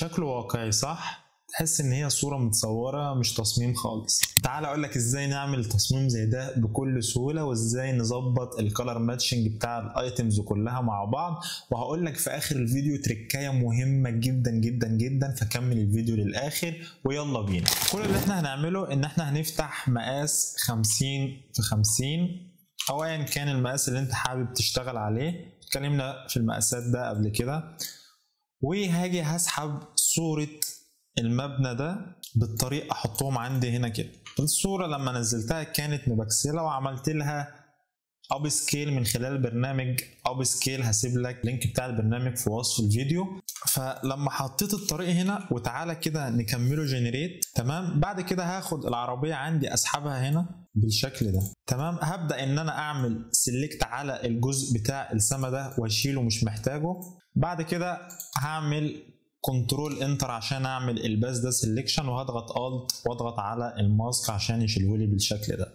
شكله واقعي صح؟ تحس ان هي صورة متصورة مش تصميم خالص. تعال اقول لك ازاي نعمل تصميم زي ده بكل سهولة، وازاي نظبط الكالر ماتشنج بتاع الايتمز كلها مع بعض، وهقول لك في اخر الفيديو تريكاية مهمة جدا جدا جدا، فكمل الفيديو للاخر ويلا بينا. كل اللي احنا هنعمله ان احنا هنفتح مقاس 50 في 50 او ايا كان المقاس اللي انت حابب تشتغل عليه، اتكلمنا في المقاسات ده قبل كده. وهاجي هسحب صورة المبنى ده بالطريقة احطهم عندي هنا كده. الصورة لما نزلتها كانت مبكسلة وعملت لها اب سكيل من خلال برنامج اب سكيل، هسيب لك اللينك بتاع البرنامج في وصف الفيديو. فلما حطيت الطريق هنا وتعالى كده نكمله جنريت، تمام. بعد كده هاخد العربية عندي اسحبها هنا بالشكل ده، تمام. هبدأ ان انا اعمل سيلكت على الجزء بتاع السما ده واشيله مش محتاجه. بعد كده هعمل كنترول انتر عشان اعمل الباس ده سيلكشن، وهضغط الت واضغط على الماسك عشان يشيلهولي بالشكل ده.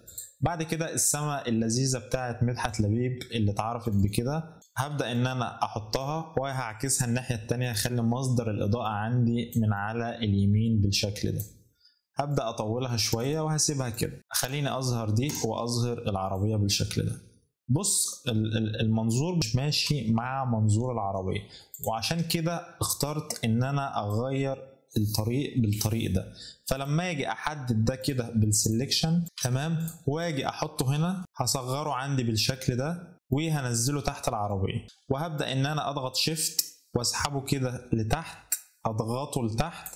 بعد كده السما اللذيذه بتاعت مدحت لبيب اللي اتعرفت بكده هبدا ان انا احطها وهعكسها الناحيه التانيه، هخلي مصدر الاضاءه عندي من على اليمين بالشكل ده. هبدا اطولها شويه وهسيبها كده. خليني اظهر دي واظهر العربيه بالشكل ده. بص المنظور مش ماشي مع منظور العربيه، وعشان كده اخترت ان انا اغير الطريق بالطريق ده. فلما اجي احدد ده كده بالسلكشن، تمام، واجي احطه هنا هصغره عندي بالشكل ده وهنزله تحت العربيه، وهبدا ان انا اضغط شيفت واسحبه كده لتحت، اضغطه لتحت،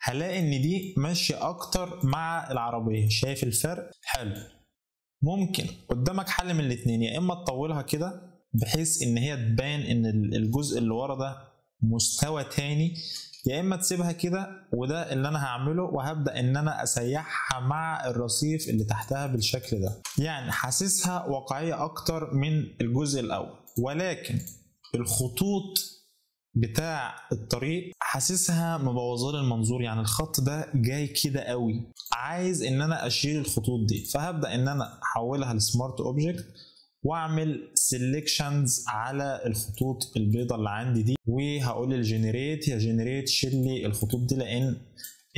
هلاقي ان دي ماشيه اكتر مع العربيه. شايف الفرق؟ حلو. ممكن قدامك حل من الاتنين، يا اما تطولها كده بحيث ان هي تبان ان الجزء اللي ورا ده مستوى تاني، يا اما تسيبها كده، وده اللي انا هعمله، وهبدا ان انا اسيحها مع الرصيف اللي تحتها بالشكل ده. يعني حاسسها واقعيه اكتر من الجزء الاول، ولكن الخطوط بتاع الطريق حاسسها مبوظه المنظور. يعني الخط ده جاي كده قوي، عايز ان انا اشيل الخطوط دي. فهبدا ان انا احولها لسمارت اوبجكت واعمل سيلكشنز على الخطوط البيضاء اللي عندي دي، وهقول الجنريت يا جنريت شيل لي الخطوط دي، لان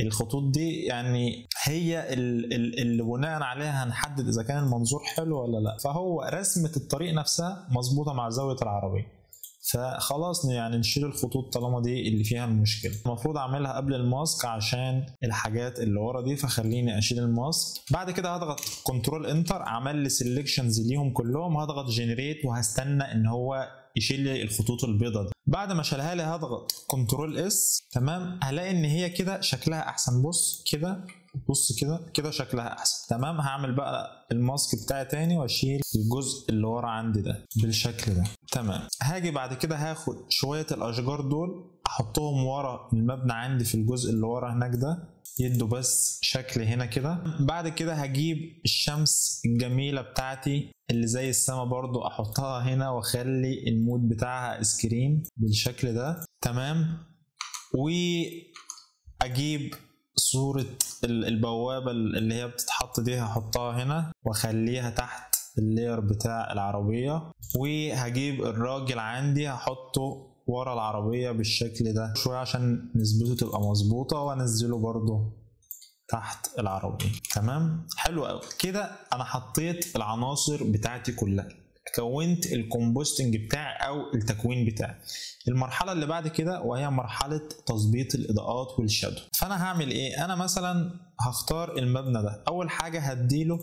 الخطوط دي يعني هي اللي بناء عليها هنحدد اذا كان المنظور حلو ولا لا. فهو رسمه الطريق نفسها مظبوطه مع زاويه العربيه، فخلاص يعني نشيل الخطوط طالما دي اللي فيها المشكله. المفروض اعملها قبل الماسك عشان الحاجات اللي ورا دي، فخليني اشيل الماسك. بعد كده هضغط كنترول انتر، عمل لي سيلكشنز ليهم كلهم، هضغط جنريت وهستنى ان هو يشيل لي الخطوط البيضاء دي. بعد ما شالها لي هضغط كنترول اس، تمام. هلاقي ان هي كده شكلها احسن. بص كده، بص كده شكلها احسن، تمام. هعمل بقى الماسك بتاعي تاني واشيل الجزء اللي ورا عندي ده بالشكل ده، تمام. هاجي بعد كده هاخد شويه الاشجار دول احطهم ورا المبنى عندي في الجزء اللي ورا هناك ده، يدوا بس شكل هنا كده. بعد كده هجيب الشمس الجميله بتاعتي اللي زي السما برضو احطها هنا واخلي المود بتاعها سكرين بالشكل ده، تمام. واجيب صورة البوابة اللي هي بتتحط دي هحطها هنا واخليها تحت اللاير بتاع العربية، وهجيب الراجل عندي هحطه ورا العربية بالشكل ده شوية عشان نسبته تبقى مظبوطة، وانزله برضو تحت العربية، تمام. حلو قوي كده. انا حطيت العناصر بتاعتي كلها، كونت الكومبوستنج بتاعي او التكوين بتاعي. المرحله اللي بعد كده وهي مرحله تظبيط الاضاءات والشادو. فانا هعمل ايه؟ انا مثلا هختار المبنى ده، اول حاجه هديله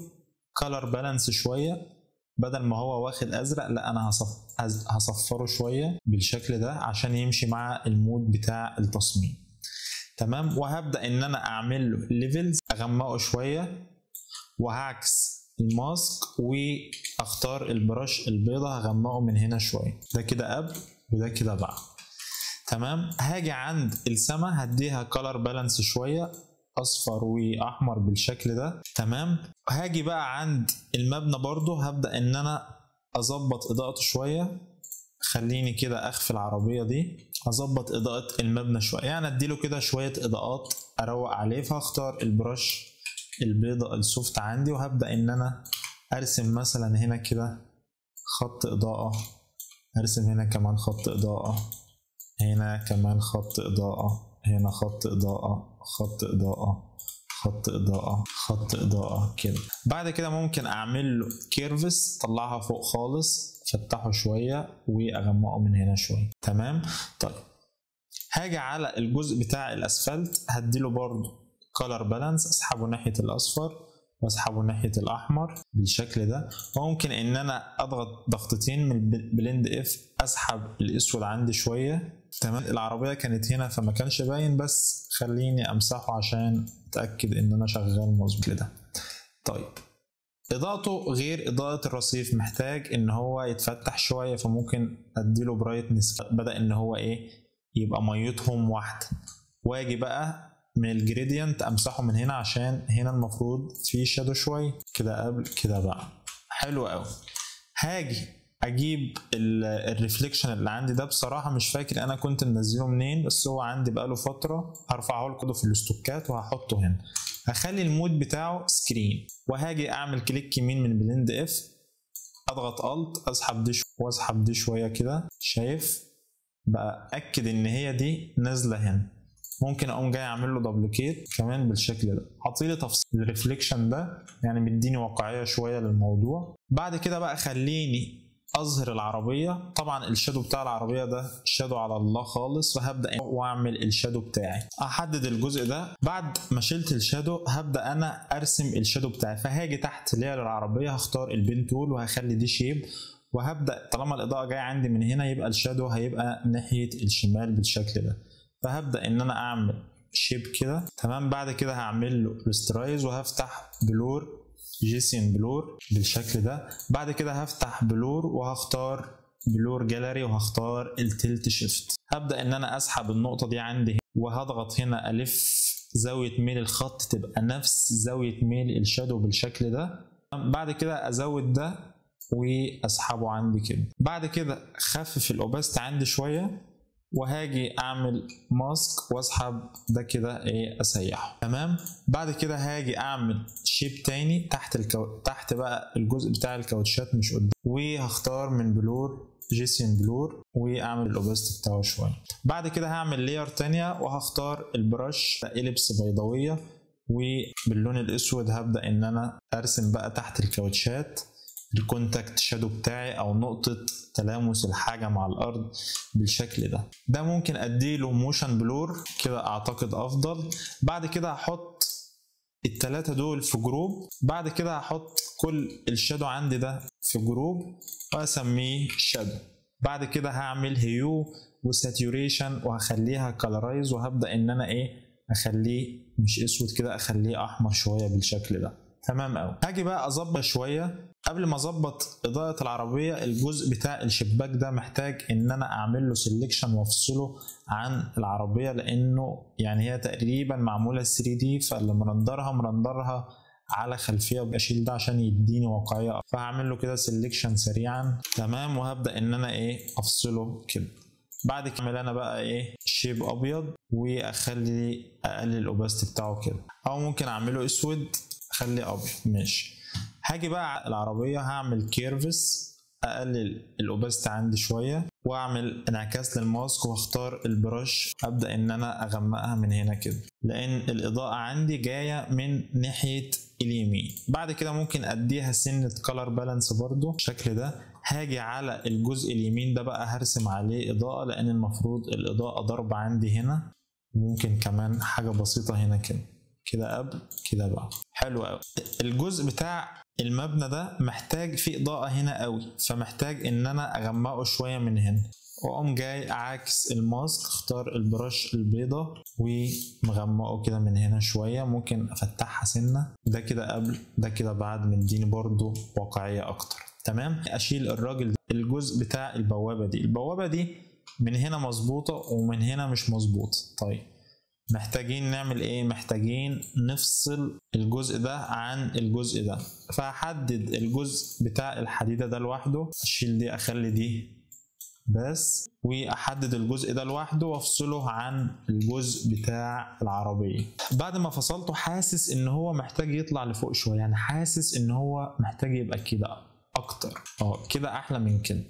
كولر بالانس شويه، بدل ما هو واخد ازرق لا انا هصفره شويه بالشكل ده عشان يمشي مع المود بتاع التصميم، تمام. وهبدا ان انا اعمل له ليفلز، اغمقه شويه، وهعكس الماسك واختار البرش البيضة هغمقه من هنا شويه. ده كده قبل وده كده بعد، تمام. هاجي عند السما هديها كولر بالانس شويه، اصفر واحمر بالشكل ده، تمام. هاجي بقى عند المبنى برضو هبدا ان انا اظبط اضاءته شويه. خليني كده اخفي العربيه دي، اظبط اضاءه المبنى شويه، يعني اديله كده شويه اضاءات اروق عليه. فهختار البرش البيضاء السوفت عندي، وهبدا ان انا ارسم مثلا هنا كده خط اضاءه، ارسم هنا كمان خط اضاءه، هنا كمان خط اضاءه، هنا خط اضاءة، خط اضاءة، خط اضاءة، خط اضاءة كده. بعد كده ممكن اعمل له كيرفس، طلعها فوق خالص، فتحه شوية واغمقه من هنا شوية. تمام. طيب هاجي على الجزء بتاع الاسفلت، هديله برضو كولر بالانس، اسحبه ناحية الاصفر واسحبه ناحية الاحمر بالشكل ده. وممكن ان انا اضغط ضغطتين من بلند اف، اسحب الاسود عندي شوية. تمام. العربية كانت هنا فما كانش باين، بس خليني امسحه عشان اتأكد ان انا شغال مظبوط كده. طيب اضاءته غير اضاءة الرصيف، محتاج ان هو يتفتح شوية، فممكن اديله برايتنس، بدأ ان هو يبقى ميتهم واحدة. واجي بقى من الجريدينت امسحه من هنا، عشان هنا المفروض في شادو شوية كده قبل كده بقى. حلو قوي. هاجي اجيب الريفليكشن اللي عندي ده، بصراحه مش فاكر انا كنت منزله منين، بس هو عندي بقاله فتره. هرفعه لكم في الاستوكات وهحطه هنا. هخلي المود بتاعه سكرين، وهاجي اعمل كليك يمين من بلند اف، اضغط الت، اسحب دي واسحب دي شويه كده. شايف بقى؟ اكد ان هي دي نازله هنا. ممكن اقوم جاي اعمل له دبليكيت كمان بالشكل ده، حاطيلي تفصيل الريفليكشن ده، يعني مديني واقعيه شويه للموضوع. بعد كده بقى خليني اظهر العربيه. طبعا الشادو بتاع العربيه ده شادو على الله خالص، فهبدا واعمل الشادو بتاعي. احدد الجزء ده. بعد ما شلت الشادو هبدا انا ارسم الشادو بتاعي. فهاجي تحت لير العربيه، هختار البين تول وهخلي دي شيب، وهبدا طالما الاضاءه جايه عندي من هنا يبقى الشادو هيبقى ناحيه الشمال بالشكل ده. فهبدا ان انا اعمل شيب كده. تمام. بعد كده هعمل له ريسترايز، وهفتح بلور جيسين بلور بالشكل ده. بعد كده هفتح بلور وهختار بلور جاليري، وهختار التلت شيفت. هبدا ان انا اسحب النقطه دي عندي هنا، وهضغط هنا الف زاويه ميل الخط تبقى نفس زاويه ميل الشادو بالشكل ده. بعد كده ازود ده واسحبه عندي كده. بعد كده خفف الاوباست عندي شويه، وهاجي اعمل ماسك واسحب ده كده اسيحه. تمام. بعد كده هاجي اعمل شيب تاني تحت تحت بقى الجزء بتاع الكاوتشات مش قدام، وهختار من بلور جيسين بلور واعمل الاوبست بتاعه شويه. بعد كده هعمل لير تانية وهختار البرش اليبس بيضاويه، وباللون الاسود هبدا ان انا ارسم بقى تحت الكاوتشات الكونتاكت شادو بتاعي، او نقطة تلامس الحاجة مع الارض بالشكل ده. ده ممكن اديله موشن بلور كده، اعتقد افضل. بعد كده هحط التلاتة دول في جروب. بعد كده هحط كل الشادو عندي ده في جروب واسميه شادو. بعد كده هعمل هيو وساتوريشن وهخليها كالرايز، وهبدأ ان انا اخليه مش اسود كده، اخليه احمر شوية بالشكل ده. تمام قوي. هاجي بقى اظبط شويه. قبل ما اظبط اضاءه العربيه، الجزء بتاع الشباك ده محتاج ان انا اعمل له سيلكشن وافصله عن العربيه، لانه يعني هي تقريبا معموله 3D، فاللي مرندرها على خلفيه، بشيل ده عشان يديني واقعيه. فهعمل له كده سيلكشن سريعا. تمام. وهبدا ان انا افصله كده. بعد كده اعمل انا بقى شيب ابيض، واخلي اقلل الاوباست بتاعه كده، او ممكن اعمله اسود خلي ابيض. ماشي. هاجي بقى على العربيه هعمل كيرفس، اقلل الاوباست عندي شويه، واعمل انعكاس للماسك، واختار البرش ابدا ان انا اغمقها من هنا كده، لان الاضاءه عندي جايه من ناحيه اليمين. بعد كده ممكن اديها سنه كلر بالانس برضو بالشكل ده. هاجي على الجزء اليمين ده بقى هرسم عليه اضاءه، لان المفروض الاضاءه ضربه عندي هنا. ممكن كمان حاجه بسيطه هنا كده قبل كده بقى. حلو قوي. الجزء بتاع المبنى ده محتاج فيه اضاءه هنا قوي، فمحتاج ان انا اغمقه شويه من هنا، واقوم جاي اعكس الماسك، اختار البرش البيضه ومغمقه كده من هنا شويه. ممكن افتحها سنه، ده كده قبل ده كده بعد، مديني برضو واقعيه اكتر. تمام. اشيل الراجل الجزء بتاع البوابه دي من هنا مظبوطه ومن هنا مش مظبوطه. طيب محتاجين نعمل محتاجين نفصل الجزء ده عن الجزء ده. فهحدد الجزء بتاع الحديدة ده لوحده، اشيل دي اخلي دي بس، واحدد الجزء ده لوحده وافصله عن الجزء بتاع العربية. بعد ما فصلته حاسس ان هو محتاج يطلع لفوق شوية، يعني حاسس ان هو محتاج يبقى كده اكتر، كده احلى من كده.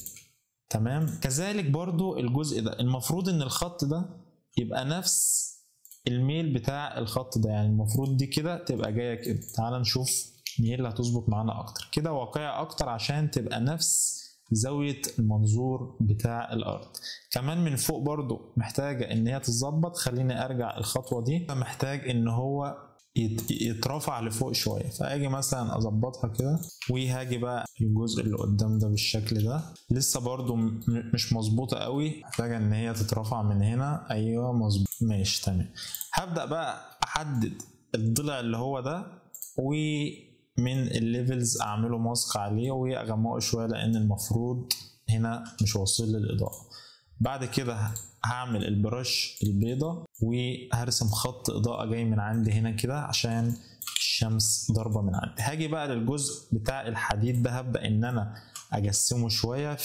تمام. كذلك برضو الجزء ده المفروض ان الخط ده يبقى نفس الميل بتاع الخط ده، يعني المفروض دي كده تبقى جايه كده. تعال نشوف مين اللي هتظبط معانا اكتر كده، واقعي اكتر عشان تبقى نفس زاويه المنظور بتاع الارض. كمان من فوق برضو محتاجه ان هي تتظبط. خليني ارجع الخطوه دي، محتاج ان هو يترفع لفوق شويه، فاجي مثلا اظبطها كده، وهاجي بقى الجزء اللي قدام ده بالشكل ده. لسه برضو مش مظبوطه قوي، محتاجه ان هي تترفع من هنا. ايوه مظبوط، ماشي تمام. هبدا بقى احدد الضلع اللي هو ده، ومن الليفلز اعمله ماسك عليه واغمقه شويه، لان المفروض هنا مش واصل للاضاءه. بعد كده هعمل البرش البيضة وهرسم خط إضاءة جاي من عندي هنا كده عشان الشمس ضربة من عندي. هاجي بقى للجزء بتاع الحديد ده، هبدأ إن أنا أجسمه شوية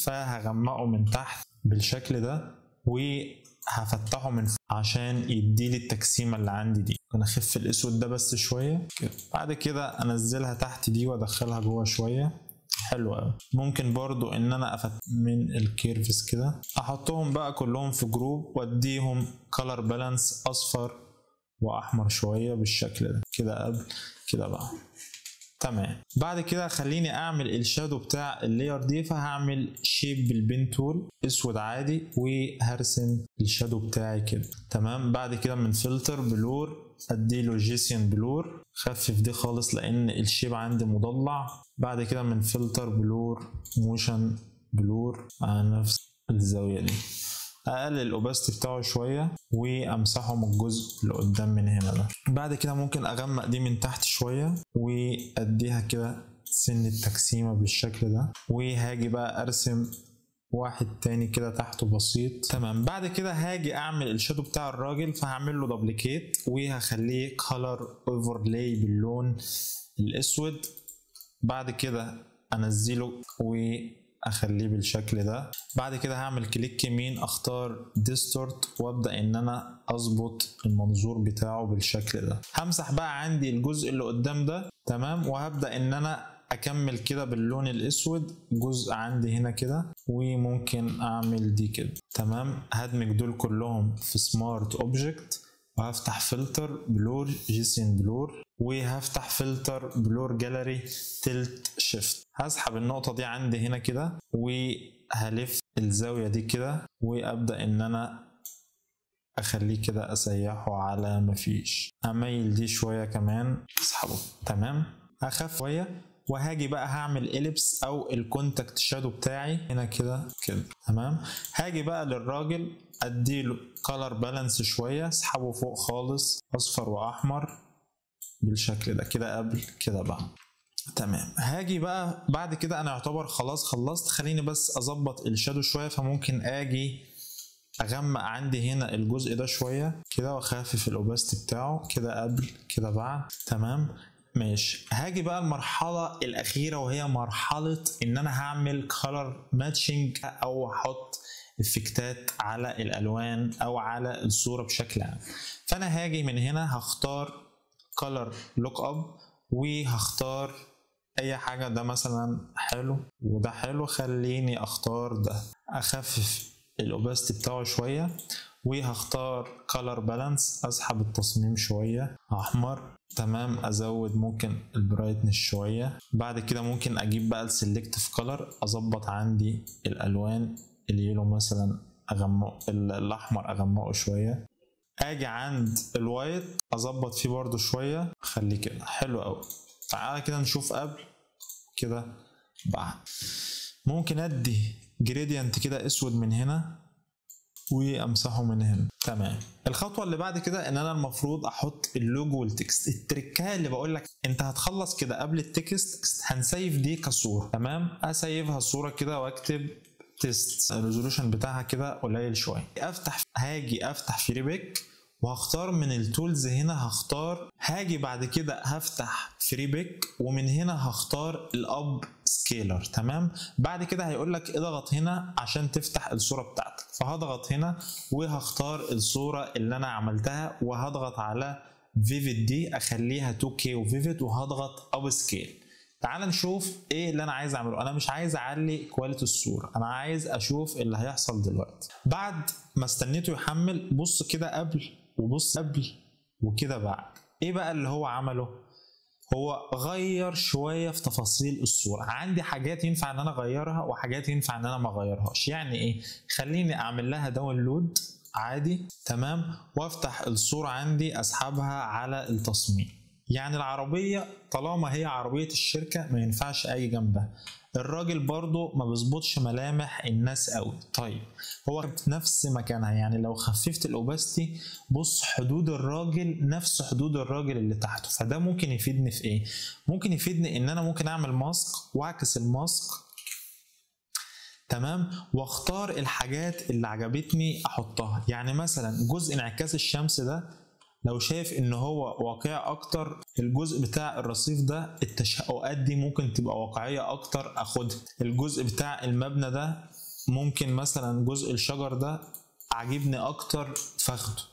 فهغمقه من تحت بالشكل ده، وهفتحه من فوق عشان يديلي التجسيمة اللي عندي دي. أنا أخف الأسود ده بس شوية كده. بعد كده أنزلها تحت دي وأدخلها جوه شوية. حلو قوي. ممكن برضو ان انا افتح من الكيرفز كده، احطهم بقى كلهم في جروب واديهم كولر بالانس اصفر واحمر شويه بالشكل ده كده قبل كده بقى. تمام. بعد كده خليني اعمل الشادو بتاع اللاير دي، فهعمل شيب بالبين تول اسود عادي وهرسم الشادو بتاعي كده. تمام. بعد كده من فلتر بلور اديله جيسيان بلور، خفف دي خالص لان الشيب عندي مضلع. بعد كده من فلتر بلور موشن بلور على نفس الزاويه دي، اقلل الاوباستي بتاعه شويه وامسحه من الجزء اللي قدام من هنا ده. بعد كده ممكن اغمق دي من تحت شويه واديها كده سن التجسيمه بالشكل ده، وهاجي بقى ارسم واحد تاني كده تحته بسيط. تمام. بعد كده هاجي اعمل الشادو بتاع الراجل، فهعمل له دبليكيت وهخليه كولر اوفرلاي باللون الاسود. بعد كده انزله واخليه بالشكل ده. بعد كده هعمل كليك يمين اختار ديستورت وابدا ان انا اظبط المنظور بتاعه بالشكل ده. همسح بقى عندي الجزء اللي قدام ده. تمام. وهبدا ان انا اكمل كده باللون الاسود جزء عندي هنا كده، وممكن اعمل دي كده. تمام. هدمج دول كلهم في سمارت اوبجكت، وهفتح فلتر بلور جيسين بلور، وهفتح فلتر بلور جاليري تلت شيفت. هسحب النقطة دي عندي هنا كده وهلف الزاوية دي كده، وابدأ ان انا اخليه كده اسيحه على مفيش. اميل دي شوية كمان اسحبه. تمام. اخف شوية وهاجي بقى هعمل إليبس او الكونتاكت شادو بتاعي هنا كده كده. تمام. هاجي بقى للراجل اديله كولر بالانس شويه، اسحبه فوق خالص اصفر واحمر بالشكل ده كده قبل كده بقى. تمام. هاجي بقى بعد كده انا يعتبر خلاص خلصت. خليني بس اظبط الشادو شويه، فممكن اجي اغمق عندي هنا الجزء ده شويه كده واخفف الاوباستي بتاعه كده قبل كده بعد. تمام ماشي. هاجي بقى المرحله الاخيره، وهي مرحله ان انا هعمل كولر ماتشنج او احط افكتات على الالوان او على الصوره بشكل عام. فانا هاجي من هنا هختار كولر لوك اب وهختار اي حاجه. ده مثلا حلو وده حلو، خليني اختار ده. اخفف الاوباستي بتاعه شويه وهختار كولر بالانس، اسحب التصميم شويه احمر. تمام. ازود ممكن البرايتنس شويه. بعد كده ممكن اجيب بقى السلكتيف كولر، اظبط عندي الالوان. اليلو مثلا اغمقه، الاحمر اغمقه شويه. اجي عند الوايت اظبط فيه برضو شويه، اخليه كده حلو قوي. تعالى كده نشوف قبل كده بعد. ممكن ادي جريدينت كده اسود من هنا وامسحه من هنا. تمام. الخطوه اللي بعد كده ان انا المفروض احط اللوجو والتكست. التركايه اللي بقول لك انت هتخلص كده قبل التكست هنسيف دي كصوره. تمام. اسيفها صوره كده واكتب تيست، الريزولوشن بتاعها كده قليل شويه. هاجي افتح فريبيك وهختار من التولز هنا، هاجي بعد كده هفتح فريبيك ومن هنا هختار الاب سكيلر. تمام. بعد كده هيقول لك اضغط هنا عشان تفتح الصوره بتاعتك، فهضغط هنا وهختار الصوره اللي انا عملتها وهضغط على فيفيد دي اخليها 2K وفيفيد وهضغط اب سكيل. تعال نشوف ايه اللي انا عايز اعمله. انا مش عايز اعلي كواليتي الصوره، انا عايز اشوف اللي هيحصل دلوقتي. بعد ما استنيته يحمل بص كده قبل وبص قبل وكده بعد. ايه بقى اللي هو عمله؟ هو غير شويه في تفاصيل الصوره. عندي حاجات ينفع ان انا اغيرها وحاجات ينفع ان انا ما اغيرهاش. يعني ايه؟ خليني اعمل لها داونلود عادي، تمام، وافتح الصوره عندي اسحبها على التصميم. يعني العربيه طالما هي عربيه الشركه ما ينفعش اجي جنبها. الراجل برضو ما بيظبطش ملامح الناس قوي. طيب هو في نفس مكانها، يعني لو خففت الاوباستي بص حدود الراجل نفس حدود الراجل اللي تحته. فده ممكن يفيدني في ايه؟ ممكن يفيدني ان انا ممكن اعمل ماسك واعكس الماسك، تمام، واختار الحاجات اللي عجبتني احطها. يعني مثلا جزء انعكاس الشمس ده لو شايف ان هو واقعي اكتر، الجزء بتاع الرصيف ده التشققات دي ممكن تبقى واقعية اكتر اخدها. الجزء بتاع المبنى ده ممكن مثلا جزء الشجر ده عجبني اكتر فاخده،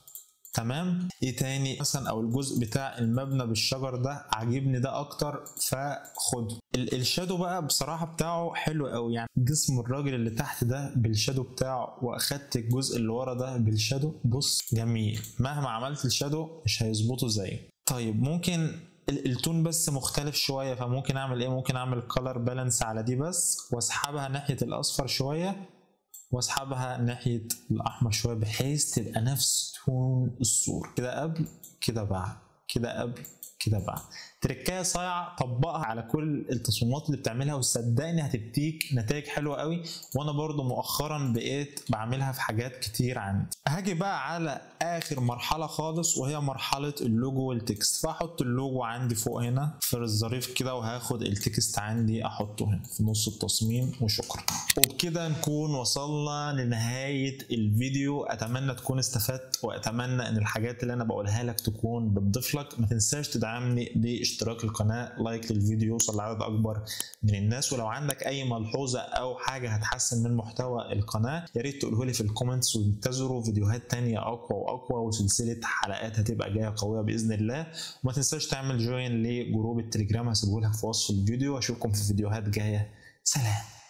تمام. ايه تاني مثلا؟ او الجزء بتاع المبنى بالشجر ده عاجبني ده اكتر فخده. الشادو بقى بصراحه بتاعه حلو قوي، يعني جسم الراجل اللي تحت ده بالشادو بتاعه، واخدت الجزء اللي ورا ده بالشادو، بص جميل. مهما عملت الشادو مش هيظبطه زيه. طيب ممكن التون بس مختلف شويه، فممكن اعمل ايه؟ ممكن اعمل كولر بالانس على دي بس، واسحبها ناحيه الاصفر شويه واسحبها ناحيه الاحمر شويه، بحيث تبقى نفس تون الصوره. كده قبل كده بعد، كده قبل كده بعد. تركايه صايعه طبقها على كل التصميمات اللي بتعملها وصدقني هتديك نتائج حلوه قوي. وانا برضو مؤخرا بقيت بعملها في حاجات كتير عندي. هاجي بقى على اخر مرحله خالص وهي مرحله اللوجو والتكست. فاحط اللوجو عندي فوق هنا في الظريف كده، وهاخد التكست عندي احطه هنا في نص التصميم وشكرا. وبكده نكون وصلنا لنهايه الفيديو. اتمنى تكون استفدت، واتمنى ان الحاجات اللي انا بقولها لك تكون بتضيف لك. ما تنساش تدعمني باشتراك القناه، لايك للفيديو يوصل لعدد اكبر من الناس. ولو عندك اي ملحوظه او حاجه هتحسن من محتوى القناه يا ريت تقوله لي في الكومنتس. وانتظروا فيديوهات تانية اقوى واقوى، وسلسله حلقات هتبقى جايه قويه باذن الله. وما تنساش تعمل جوين لجروب التليجرام، هسيبه لك في وصف الفيديو. واشوفكم في فيديوهات جايه. سلام.